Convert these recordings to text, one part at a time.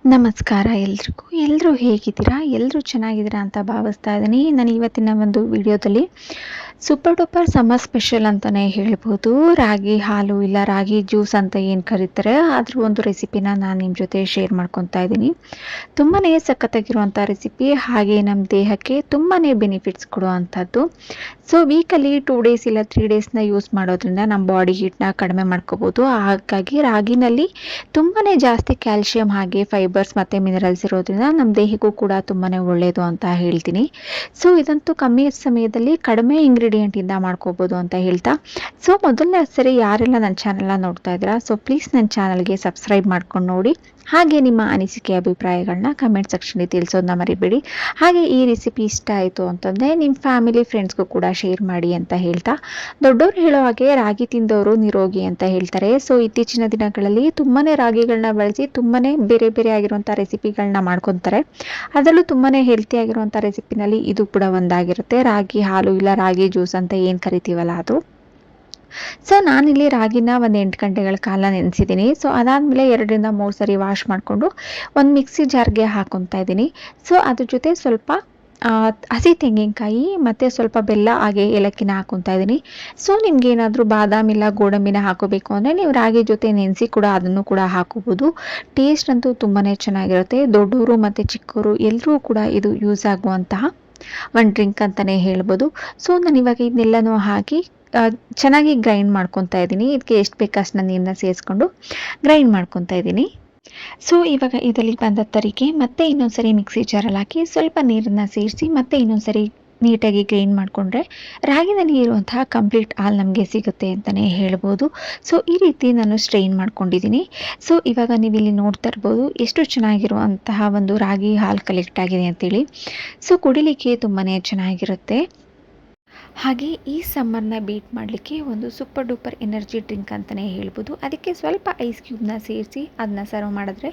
ನಮಸ್ಕಾರ ಎಲ್ರಿಗೂ. ಎಲ್ಲರೂ ಹೇಗಿದ್ದೀರಾ? ಎಲ್ಲರೂ ಚೆನ್ನಾಗಿದ್ದೀರಾ ಅಂತ ಭಾವಿಸ್ತಾ ಇದ್ದೀನಿ. ನಾನು ಇವತ್ತಿನ ಒಂದು ವಿಡಿಯೋದಲ್ಲಿ ಸೂಪರ್ ಡೂಪರ್ ಸಮ್ಮರ್ ಸ್ಪೆಷಲ್ ಅಂತಲೇ ಹೇಳ್ಬೋದು. ರಾಗಿ ಹಾಲು ಇಲ್ಲ ರಾಗಿ ಜ್ಯೂಸ್ ಅಂತ ಏನು ಕರೀತಾರೆ, ಅದ್ರ ಒಂದು ರೆಸಿಪಿನ ನಾನು ನಿಮ್ಮ ಜೊತೆ ಶೇರ್ ಮಾಡ್ಕೊತಾ ಇದ್ದೀನಿ. ತುಂಬಾ ಸಖತ್ತಾಗಿರುವಂಥ ರೆಸಿಪಿ, ಹಾಗೆ ನಮ್ಮ ದೇಹಕ್ಕೆ ತುಂಬಾ ಬೆನಿಫಿಟ್ಸ್ ಕೊಡುವಂಥದ್ದು. ಸೊ ವೀಕಲ್ಲಿ 2 ಡೇಸ್ ಇಲ್ಲ 3 ಡೇಸ್ನ ಯೂಸ್ ಮಾಡೋದ್ರಿಂದ ನಮ್ಮ ಬಾಡಿ ಹೀಟ್ನ ಕಡಿಮೆ ಮಾಡ್ಕೋಬೋದು. ಹಾಗಾಗಿ ರಾಗಿನಲ್ಲಿ ತುಂಬಾ ಜಾಸ್ತಿ ಕ್ಯಾಲ್ಶಿಯಂ ಹಾಗೆ ಫೈಬರ್ಸ್ ಮತ್ತು ಮಿನರಲ್ಸ್ ಇರೋದ್ರಿಂದ ನಮ್ಮ ದೇಹಕ್ಕೂ ಕೂಡ ತುಂಬಾ ಒಳ್ಳೆಯದು ಅಂತ ಹೇಳ್ತೀನಿ. ಸೊ ಇದಂತೂ ಕಮ್ಮಿ ಸಮಯದಲ್ಲಿ ಕಡಿಮೆ ಇಂಗ್ರೀಡಿಯೆಂಟಿಂದ ಮಾಡ್ಕೋಬೋದು ಅಂತ ಹೇಳ್ತಾ, ಸೊ ಮೊದಲನೇ ಸರಿ ಯಾರೆಲ್ಲ ನನ್ನ ಚಾನಲ್ನ ನೋಡ್ತಾ ಇದ್ದೀರಾ, ಸೊ ಪ್ಲೀಸ್ ನನ್ನ ಚಾನಲ್ಗೆ ಸಬ್ಸ್ಕ್ರೈಬ್ ಮಾಡ್ಕೊಂಡು ನೋಡಿ. ಹಾಗೆ ನಿಮ್ಮ ಅನಿಸಿಕೆ ಅಭಿಪ್ರಾಯಗಳನ್ನ ಕಮೆಂಟ್ ಸೆಕ್ಷನ್ಗೆ ತಿಳಿಸೋದನ್ನ ಮರಿಬೇಡಿ. ಹಾಗೆ ಈ ರೆಸಿಪಿ ಇಷ್ಟ ಆಯಿತು ಅಂತಂದರೆ ನಿಮ್ಮ ಫ್ಯಾಮಿಲಿ ಫ್ರೆಂಡ್ಸ್ಗೂ ಕೂಡ ಶೇರ್ ಮಾಡಿ ಅಂತ ಹೇಳ್ತಾ, ದೊಡ್ಡವರು ಹೇಳೋ ಹಾಗೆ ರಾಗಿ ತಿಂದವರು ನಿರೋಗಿ ಅಂತ ಹೇಳ್ತಾರೆ. ಸೊ ಇತ್ತೀಚಿನ ದಿನಗಳಲ್ಲಿ ತುಂಬಾ ರಾಗಿಗಳನ್ನ ಬಳಸಿ ತುಂಬಾ ಬೇರೆ ಬೇರೆ ಆಗಿರುವಂಥ ರೆಸಿಪಿಗಳನ್ನ ಮಾಡ್ಕೊತಾರೆ. ಅದರಲ್ಲೂ ತುಂಬಾ ಹೆಲ್ತಿ ಆಗಿರುವಂಥ ರೆಸಿಪಿನಲ್ಲಿ ಇದು ಕೂಡ ಒಂದಾಗಿರುತ್ತೆ. ರಾಗಿ ಹಾಲು ಇಲ್ಲ ರಾಗಿ ಜ್ಯೂಸ್ ಅಂತ ಏನು ಕರಿತೀವಲ್ಲ ಅದು. ಸೊ ನಾನಿಲ್ಲಿ ರಾಗಿನ ಒಂದು 8 ಗಂಟೆಗಳ ಕಾಲ ನೆನೆಸಿದ್ದೀನಿ. ಸೊ ಅದಾದಮೇಲೆ 2ರಿಂದ 3 ಸರಿ ವಾಶ್ ಮಾಡಿಕೊಂಡು ಒಂದು ಮಿಕ್ಸಿ ಜಾರ್ಗೆ ಹಾಕೊತಾ ಇದ್ದೀನಿ. ಸೊ ಅದ್ರ ಜೊತೆ ಸ್ವಲ್ಪ ಹಸಿ ತೆಂಗಿನಕಾಯಿ ಮತ್ತು ಸ್ವಲ್ಪ ಬೆಲ್ಲ ಹಾಗೆ ಏಲಕ್ಕಿನ ಹಾಕೊತಾ ಇದ್ದೀನಿ. ಸೊ ನಿಮ್ಗೇನಾದರೂ ಬಾದಾಮಿ ಇಲ್ಲ ಗೋಡಂಬಿನ ಹಾಕೋಬೇಕು ಅಂದರೆ ನೀವು ರಾಗಿ ಜೊತೆ ನೆನೆಸಿ ಕೂಡ ಅದನ್ನು ಕೂಡ ಹಾಕೋಬೋದು. ಟೇಸ್ಟ್ ಅಂತೂ ತುಂಬಾ ಚೆನ್ನಾಗಿರುತ್ತೆ. ದೊಡ್ಡವರು ಮತ್ತು ಚಿಕ್ಕವರು ಎಲ್ಲರೂ ಕೂಡ ಇದು ಯೂಸ್ ಆಗುವಂತಹ ಒಂದು ಡ್ರಿಂಕ್ ಅಂತಲೇ ಹೇಳ್ಬೋದು. ಸೊ ನಾನು ಇವಾಗ ಇದನ್ನೆಲ್ಲನೂ ಹಾಕಿ ಚೆನ್ನಾಗಿ ಗ್ರೈಂಡ್ ಮಾಡ್ಕೊತಾ ಇದ್ದೀನಿ. ಇದಕ್ಕೆ ಎಷ್ಟು ಬೇಕು ಅಷ್ಟನ್ನ ನೀರನ್ನ ಸೇರಿಸ್ಕೊಂಡು ಗ್ರೈಂಡ್ ಮಾಡ್ಕೊತಾ ಇದ್ದೀನಿ. ಸೊ ಇವಾಗ ಇದರಲ್ಲಿ ಬಂದ ತರಿಗೆ ಮತ್ತೆ ಇನ್ನೊಂದ್ಸರಿ ಮಿಕ್ಸಿ ಜಾರಲ್ಲಿ ಹಾಕಿ ಸ್ವಲ್ಪ ನೀರನ್ನು ಸೇರಿಸಿ ಮತ್ತೆ ಇನ್ನೊಂದ್ಸರಿ ನೀಟಾಗಿ ಗ್ರೈಂಡ್ ಮಾಡಿಕೊಂಡ್ರೆ ರಾಗಿನಲ್ಲಿ ಇರುವಂತಹ ಕಂಪ್ಲೀಟ್ ಹಾಲು ನಮಗೆ ಸಿಗುತ್ತೆ ಅಂತಲೇ ಹೇಳ್ಬೋದು. ಸೊ ಈ ರೀತಿ ನಾನು ಸ್ಟ್ರೈನ್ ಮಾಡ್ಕೊಂಡಿದ್ದೀನಿ. ಸೊ ಇವಾಗ ನೀವು ಇಲ್ಲಿ ನೋಡ್ತಾ ಇರ್ಬೋದು ಎಷ್ಟು ಚೆನ್ನಾಗಿರುವಂತಹ ಒಂದು ರಾಗಿ ಹಾಲು ಕಲೆಕ್ಟ್ ಆಗಿದೆ ಅಂತೇಳಿ. ಸೊ ಕುಡಿಲಿಕ್ಕೆ ತುಂಬಾ ಚೆನ್ನಾಗಿರುತ್ತೆ. ಹಾಗೆ ಈ ಸಮ್ಮರ್ನ ಬೀಟ್ ಮಾಡಲಿಕ್ಕೆ ಒಂದು ಸೂಪರ್ ಡೂಪರ್ ಎನರ್ಜಿ ಡ್ರಿಂಕ್ ಅಂತಲೇ ಹೇಳ್ಬೋದು. ಅದಕ್ಕೆ ಸ್ವಲ್ಪ ಐಸ್ ಕ್ಯೂಬ್ನ ಸೇರಿಸಿ ಅದನ್ನ ಸರ್ವ್ ಮಾಡಿದ್ರೆ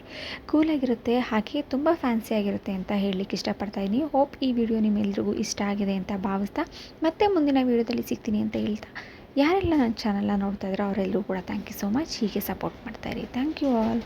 ಕೂಲಾಗಿರುತ್ತೆ, ಹಾಗೆ ತುಂಬ ಫ್ಯಾನ್ಸಿ ಆಗಿರುತ್ತೆ ಅಂತ ಹೇಳಲಿಕ್ಕೆ ಇಷ್ಟಪಡ್ತಾ ಇದ್ದೀನಿ. ಹೋಪ್ ಈ ವಿಡಿಯೋ ನಿಮ್ಮೆಲ್ರಿಗೂ ಇಷ್ಟ ಆಗಿದೆ ಅಂತ ಭಾವಿಸ್ತಾ ಮತ್ತೆ ಮುಂದಿನ ವಿಡಿಯೋದಲ್ಲಿ ಸಿಗ್ತೀನಿ ಅಂತ ಹೇಳ್ತಾ, ಯಾರೆಲ್ಲ ನನ್ನ ಚಾನಲ್ನ ನೋಡ್ತಾ ಇದ್ರೋ ಅವರೆಲ್ಲರೂ ಕೂಡ ಥ್ಯಾಂಕ್ ಯು ಸೋ ಮಚ್. ಹೀಗೆ ಸಪೋರ್ಟ್ ಮಾಡ್ತಾಯಿರಿ. Thank you all.